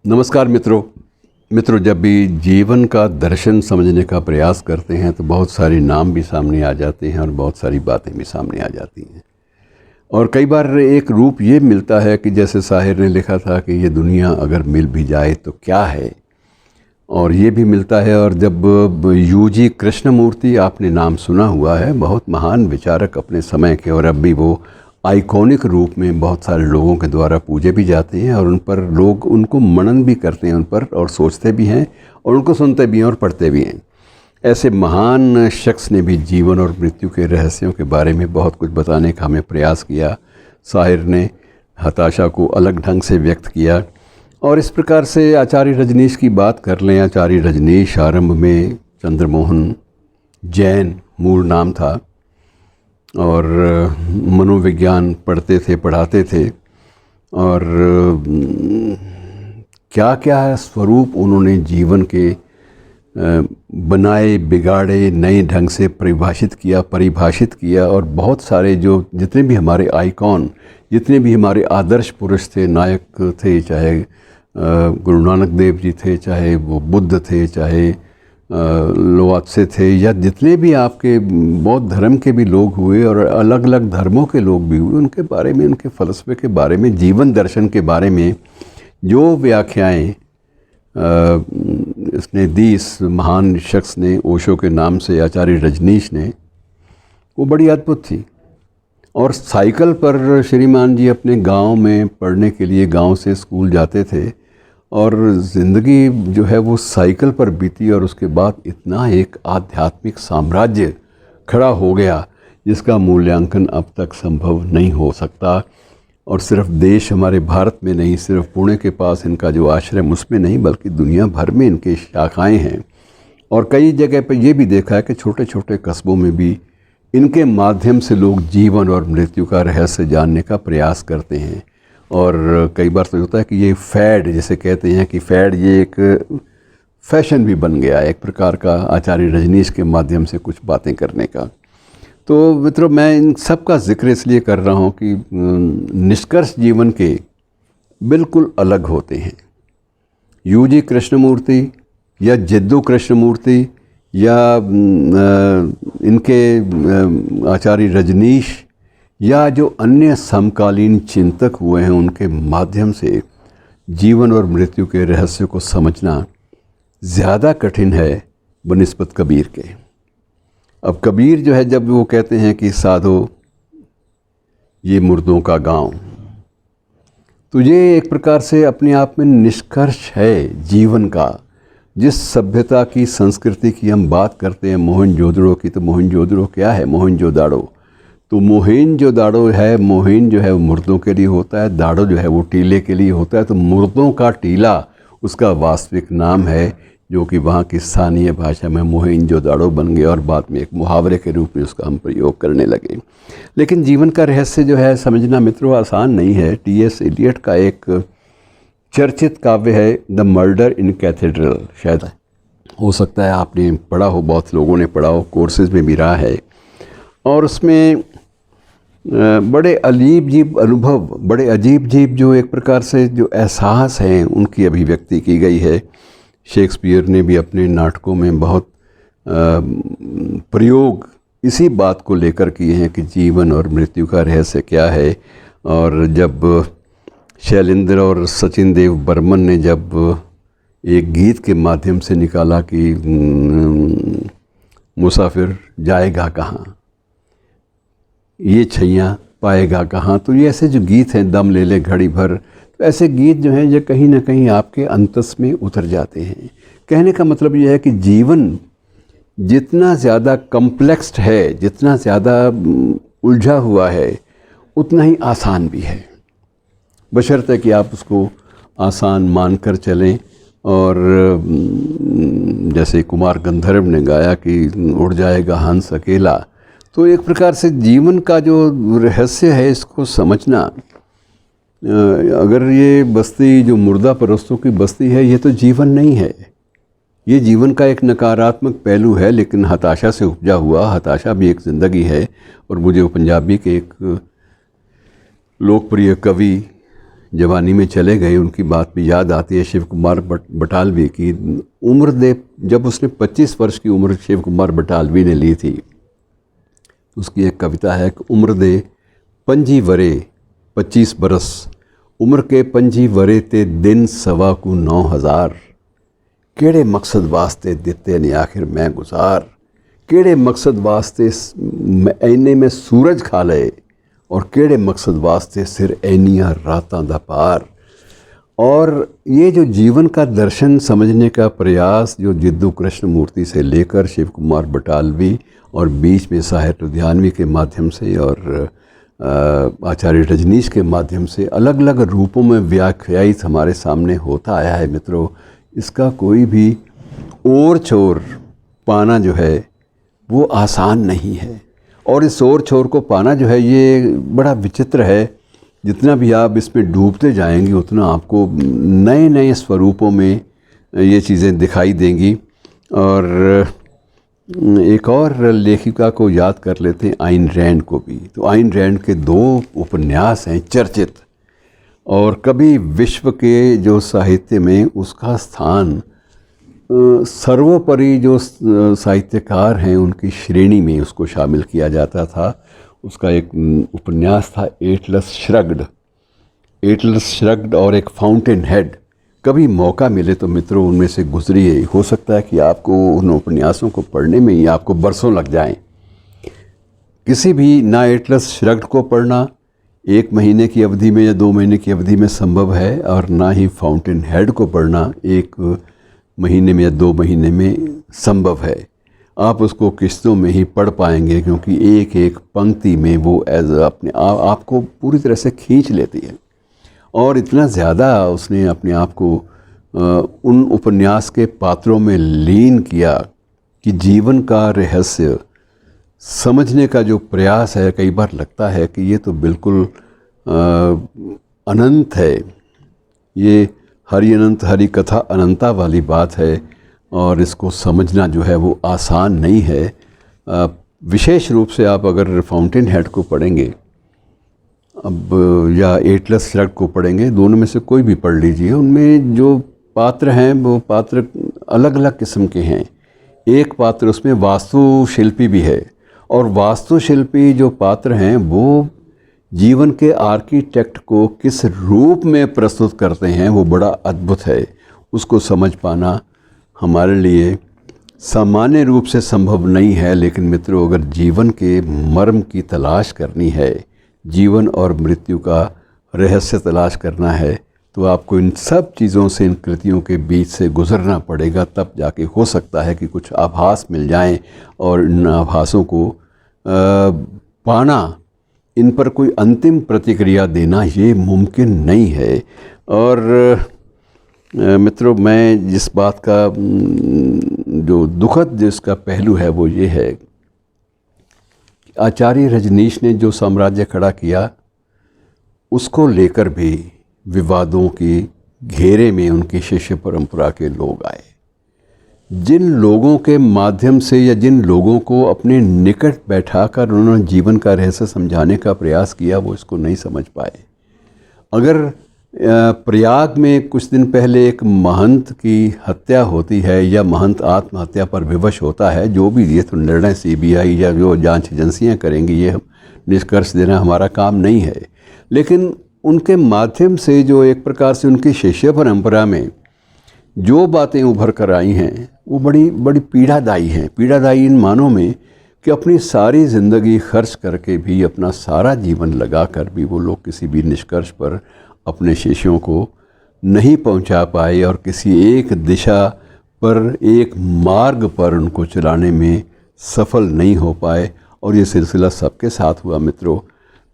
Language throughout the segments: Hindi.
नमस्कार मित्रों, जब भी जीवन का दर्शन समझने का प्रयास करते हैं तो बहुत सारे नाम भी सामने आ जाते हैं और बहुत सारी बातें भी सामने आ जाती हैं। और कई बार एक रूप ये मिलता है कि जैसे शाहिर ने लिखा था कि ये दुनिया अगर मिल भी जाए तो क्या है, और ये भी मिलता है। और जब यूजी कृष्णमूर्ति, आपने नाम सुना हुआ है, बहुत महान विचारक अपने समय के, और अब भी वो आइकॉनिक रूप में बहुत सारे लोगों के द्वारा पूजे भी जाते हैं और उन पर लोग उनको मनन भी करते हैं उन पर, और सोचते भी हैं और उनको सुनते भी हैं और पढ़ते भी हैं। ऐसे महान शख्स ने भी जीवन और मृत्यु के रहस्यों के बारे में बहुत कुछ बताने का हमें प्रयास किया। शाहिर ने हताशा को अलग ढंग से व्यक्त किया। और इस प्रकार से आचार्य रजनीश की बात कर लें। आचार्य रजनीश आरंभ में चंद्रमोहन जैन मूल नाम था और मनोविज्ञान पढ़ाते थे, और क्या क्या स्वरूप उन्होंने जीवन के बनाए, बिगाड़े, नए ढंग से परिभाषित किया। और बहुत सारे जितने भी हमारे आइकॉन, जितने भी हमारे आदर्श पुरुष थे, नायक थे, चाहे गुरु नानक देव जी थे, चाहे वो बुद्ध थे, चाहे लोत्से थे, या जितने भी आपके बौद्ध धर्म के भी लोग हुए और अलग अलग धर्मों के लोग भी हुए, उनके बारे में, उनके फ़लसफ़े के बारे में, जीवन दर्शन के बारे में जो व्याख्याएं इसने दी, इस महान शख्स ने, ओशो के नाम से आचार्य रजनीश ने, वो बड़ी अद्भुत थी। और साइकिल पर श्रीमान जी अपने गांव में पढ़ने के लिए गांव से स्कूल जाते थे, और ज़िंदगी जो है वो साइकिल पर बीती। और उसके बाद इतना एक आध्यात्मिक साम्राज्य खड़ा हो गया जिसका मूल्यांकन अब तक संभव नहीं हो सकता। और सिर्फ देश, हमारे भारत में नहीं, सिर्फ पुणे के पास इनका जो आश्रम, उसमें नहीं, बल्कि दुनिया भर में इनके शाखाएं हैं। और कई जगह पर यह भी देखा है कि छोटे छोटे कस्बों में भी इनके माध्यम से लोग जीवन और मृत्यु का रहस्य जानने का प्रयास करते हैं। और कई बार तो होता है कि ये फैड, जैसे कहते हैं कि फैड, ये एक फैशन भी बन गया है एक प्रकार का, आचार्य रजनीश के माध्यम से कुछ बातें करने का। तो मित्रों, मैं इन सब का जिक्र इसलिए कर रहा हूँ कि निष्कर्ष जीवन के बिल्कुल अलग होते हैं। यूजी कृष्णमूर्ति या जिद्दू कृष्णमूर्ति या इनके आचार्य रजनीश या जो अन्य समकालीन चिंतक हुए हैं, उनके माध्यम से जीवन और मृत्यु के रहस्य को समझना ज़्यादा कठिन है बनिस्बत कबीर के। अब कबीर जो है, जब वो कहते हैं कि साधो ये मुर्दों का गांव, तो ये एक प्रकार से अपने आप में निष्कर्ष है जीवन का। जिस सभ्यता की, संस्कृति की हम बात करते हैं, मोहनजोदड़ो की, तो मोहनजोदड़ो क्या है? मोहनजोदाड़ो। तो मोहनजोदाड़ो है, मोहन जो है वो मुर्दों के लिए होता है, दाड़ो जो है वो टीले के लिए होता है। तो मुर्दों का टीला उसका वास्तविक नाम है, जो कि वहाँ की स्थानीय भाषा में मोहनजोदाड़ो बन गया और बाद में एक मुहावरे के रूप में उसका हम प्रयोग करने लगे। लेकिन जीवन का रहस्य जो है समझना मित्रों आसान नहीं है। टी.एस. एलियट का एक चर्चित काव्य है द मर्डर इन कैथेड्रल, शायद हो सकता है आपने पढ़ा हो, बहुत लोगों ने पढ़ा हो, कोर्सेज में भी रहा है। और उसमें बड़े अजीब अनुभव, बड़े अजीब जो एक प्रकार से जो एहसास हैं, उनकी अभिव्यक्ति की गई है। शेक्सपियर ने भी अपने नाटकों में बहुत प्रयोग इसी बात को लेकर किए हैं कि जीवन और मृत्यु का रहस्य क्या है। और जब शैलेंद्र और सचिन देव बर्मन ने जब एक गीत के माध्यम से निकाला कि मुसाफिर जाएगा कहाँ, ये छैया पाएगा कहाँ, तो ये ऐसे जो गीत हैं, दम ले ले घड़ी भर, तो ऐसे गीत जो हैं ये कहीं ना कहीं आपके अंतस में उतर जाते हैं। कहने का मतलब ये है कि जीवन जितना ज़्यादा कम्प्लेक्स्ड है, जितना ज़्यादा उलझा हुआ है, उतना ही आसान भी है, बशर्ते कि आप उसको आसान मानकर चलें। और जैसे कुमार गंधर्व ने गाया कि उड़ जाएगा हंस अकेला, तो एक प्रकार से जीवन का जो रहस्य है, इसको समझना, अगर ये बस्ती जो मुर्दा परस्तों की बस्ती है, ये तो जीवन नहीं है, ये जीवन का एक नकारात्मक पहलू है, लेकिन हताशा से उपजा हुआ, हताशा भी एक ज़िंदगी है। और मुझे वो पंजाबी के एक लोकप्रिय कवि जवानी में चले गए, उनकी बात भी याद आती है शिव कुमार बटालवी की। उम्र दे जब उसने 25 वर्ष की उम्र शिव कुमार बटालवी ने ली थी, उसकी एक कविता है कि उम्र दे 25 वरे 25 बरस, उम्र के 25 वरे ते दिन सवा को 9000, केड़े मकसद वास्ते दिते ने आखिर मैं गुजार, केड़े मकसद वास्ते ऐने में सूरज खा लए, और केड़े मकसद वास्ते सिर ऐनियाँ रातां दा पार। और ये जो जीवन का दर्शन समझने का प्रयास जो जिद्दू कृष्णमूर्ति से लेकर शिव कुमार बटालवी और बीच में साहित्य लुधियानवी के माध्यम से और आचार्य रजनीश के माध्यम से अलग अलग रूपों में व्याख्यायित हमारे सामने होता आया है मित्रों, इसका कोई भी ओर छोर पाना जो है वो आसान नहीं है। और इस ओर छोर को पाना जो है ये बड़ा विचित्र है। जितना भी आप इसमें डूबते जाएंगे उतना आपको नए नए स्वरूपों में ये चीज़ें दिखाई देंगी। और एक और लेखिका को याद कर लेते हैं, आइन रैंड को भी। तो आइन रैंड के 2 उपन्यास हैं चर्चित, और कभी विश्व के जो साहित्य में उसका स्थान सर्वोपरि जो साहित्यकार हैं उनकी श्रेणी में उसको शामिल किया जाता था। उसका एक उपन्यास था एटलस श्रग्ड और एक फाउंटेन हेड। कभी मौका मिले तो मित्रों उनमें से गुजरिए, हो सकता है कि आपको उन उपन्यासों को पढ़ने में ही आपको बरसों लग जाएं। किसी भी ना एटलस श्रग्ड को पढ़ना 1 महीने की अवधि में या 2 महीने की अवधि में संभव है, और ना ही फाउंटेन हेड को पढ़ना 1 महीने में या 2 महीने में संभव है। आप उसको किस्तों में ही पढ़ पाएंगे, क्योंकि एक एक पंक्ति में वो एज अपने आपको पूरी तरह से खींच लेती है। और इतना ज़्यादा उसने अपने आप को उन उपन्यास के पात्रों में लीन किया कि जीवन का रहस्य समझने का जो प्रयास है, कई बार लगता है कि ये तो बिल्कुल अनंत है। ये हरि अनंत हरि कथा अनंता वाली बात है, और इसको समझना जो है वो आसान नहीं है। विशेष रूप से आप अगर फाउंटेन हेड को पढ़ेंगे अब या एटलस श्रग्ड को पढ़ेंगे, दोनों में से कोई भी पढ़ लीजिए, उनमें जो पात्र हैं वो पात्र अलग अलग किस्म के हैं। एक पात्र उसमें वास्तुशिल्पी भी है, और वास्तुशिल्पी जो पात्र हैं वो जीवन के आर्किटेक्ट को किस रूप में प्रस्तुत करते हैं वो बड़ा अद्भुत है। उसको समझ पाना हमारे लिए सामान्य रूप से संभव नहीं है, लेकिन मित्रों अगर जीवन के मर्म की तलाश करनी है, जीवन और मृत्यु का रहस्य तलाश करना है, तो आपको इन सब चीज़ों से, इन कृतियों के बीच से गुजरना पड़ेगा। तब जाके हो सकता है कि कुछ आभास मिल जाएं, और इन आभासों को पाना, इन पर कोई अंतिम प्रतिक्रिया देना ये मुमकिन नहीं है। और मित्रों मैं जिस बात का जो दुखद जिसका पहलू है वो ये है, आचार्य रजनीश ने जो साम्राज्य खड़ा किया उसको लेकर भी विवादों की घेरे में उनकी शिष्य परंपरा के लोग आए। जिन लोगों के माध्यम से या जिन लोगों को अपने निकट बैठाकर उन्होंने जीवन का रहस्य समझाने का प्रयास किया, वो इसको नहीं समझ पाए। अगर प्रयाग में कुछ दिन पहले एक महंत की हत्या होती है या महंत आत्महत्या पर विवश होता है, जो भी ये तो निर्णय सीबीआई या जो जांच एजेंसियां करेंगी, ये निष्कर्ष देना हमारा काम नहीं है। लेकिन उनके माध्यम से जो एक प्रकार से उनकी शिष्य परंपरा में जो बातें उभर कर आई हैं वो बड़ी बड़ी पीड़ादायी हैं। पीड़ादायी इन मानों में कि अपनी सारी ज़िंदगी खर्च करके भी, अपना सारा जीवन लगा कर भी वो लोग किसी भी निष्कर्ष पर अपने शिष्यों को नहीं पहुंचा पाए, और किसी एक दिशा पर, एक मार्ग पर उनको चलाने में सफल नहीं हो पाए। और ये सिलसिला सबके साथ हुआ मित्रों।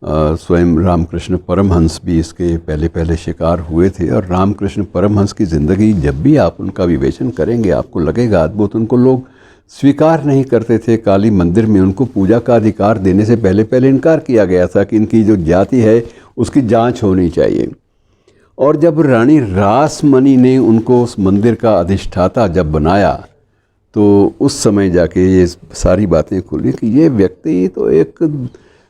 स्वयं रामकृष्ण परमहंस भी इसके पहले शिकार हुए थे। और रामकृष्ण परमहंस की ज़िंदगी जब भी आप उनका विवेचन करेंगे आपको लगेगा अद्भुत। उनको लोग स्वीकार नहीं करते थे। काली मंदिर में उनको पूजा का अधिकार देने से पहले इनकार किया गया था कि इनकी जो जाति है उसकी जांच होनी चाहिए। और जब रानी रासमणी ने उनको उस मंदिर का अधिष्ठाता जब बनाया, तो उस समय जाके ये सारी बातें खुली कि ये व्यक्ति तो एक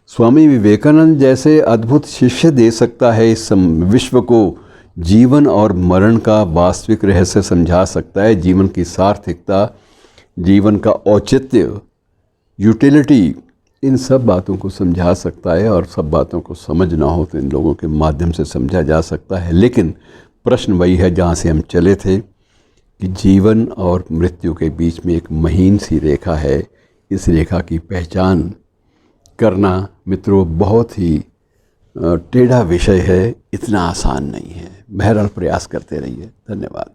स्वामी विवेकानंद जैसे अद्भुत शिष्य दे सकता है इस विश्व को जीवन और मरण का वास्तविक रहस्य समझा सकता है, जीवन की सार्थकता, जीवन का औचित्य, यूटिलिटी, इन सब बातों को समझा सकता है। और सब बातों को समझना हो तो इन लोगों के माध्यम से समझा जा सकता है। लेकिन प्रश्न वही है जहाँ से हम चले थे कि जीवन और मृत्यु के बीच में एक महीन सी रेखा है। इस रेखा की पहचान करना मित्रों बहुत ही टेढ़ा विषय है, इतना आसान नहीं है। बहरहाल प्रयास करते रहिए। धन्यवाद।